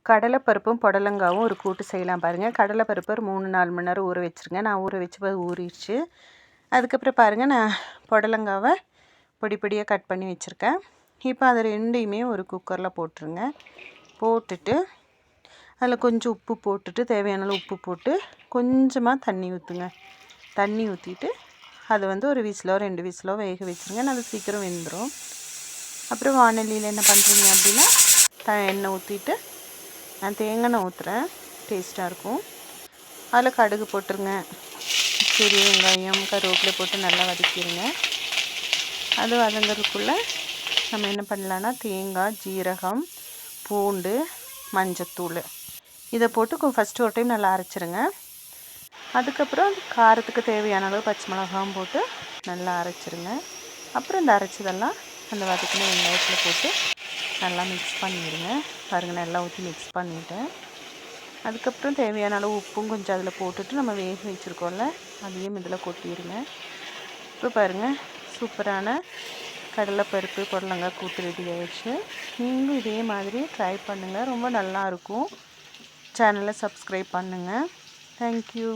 கடலைப்பருப்பும் புடலங்காவும் ஒரு கூட்டு செய்யலாம் பாருங்கள். கடலைப்பருப்பு ஒரு 3-4 மணி நேரம் ஊற வச்சுருங்க. நான் ஊற வச்சு ஊறிடுச்சு. அதுக்கப்புறம் பாருங்கள், நான் புடலங்காவை பொடி பொடியாக கட் பண்ணி வச்சுருக்கேன். இப்போ அது ரெண்டையுமே ஒரு குக்கரில் போட்டுருங்க. போட்டுட்டு அதில் கொஞ்சம் உப்பு போட்டுட்டு, தேவையான அளவு உப்பு போட்டு கொஞ்சமாக தண்ணி ஊற்றுங்க. தண்ணி ஊற்றிட்டு அதை ஒரு விசிலோ 2 விசிலோ வேக வச்சுருங்க. அது சீக்கிரம் வெந்துடும். அப்புறம் வானலியில் என்ன பண்ணுறீங்க அப்படின்னா, எண்ணெய் ஊற்றிட்டு நான் தேங்காய் எண்ணெய் ஊற்றுறேன், டேஸ்ட்டாக இருக்கும். அதில் கடுகு போட்டுருங்க. பெரிய வெங்காயம், கருவேப்பிலை போட்டு நல்லா வதக்கிடுங்க. அது வதங்கிறதுக்குள்ளே நம்ம என்ன பண்ணலான்னா, தேங்காய், ஜீரகம், பூண்டு, மஞ்சத்தூள் இதை போட்டு ஃபஸ்ட்டு ஒரு டைம் நல்லா அரைச்சிருங்க. அதுக்கப்புறம் காரத்துக்கு தேவையான அளவு பச்சை மிளகாவும் போட்டு நல்லா அரைச்சிருங்க. அப்புறம் இந்த அரைச்சதெல்லாம் அந்த வதக்கின வெங்காயத்தில் போட்டு நல்லா மிக்ஸ் பண்ணிவிடுங்க. பாருங்கள், நல்லா ஊற்றி மிக்ஸ் பண்ணிவிட்டேன். அதுக்கப்புறம் தேவையான அளவு உப்பும் கொஞ்சம் அதில் போட்டுட்டு நம்ம வேக வச்சுருக்கோம்ல, அதையும் இதில் கொட்டிடுங்க. இப்போ பாருங்கள், சூப்பரான கடலைப்பருப்பு புடலங்காய் கூட்டு ரெடி ஆகிடுச்சு. நீங்களும் இதே மாதிரி ட்ரை பண்ணுங்கள், ரொம்ப நல்லாயிருக்கும். சேனலை சப்ஸ்கிரைப் பண்ணுங்கள். தேங்க்யூ.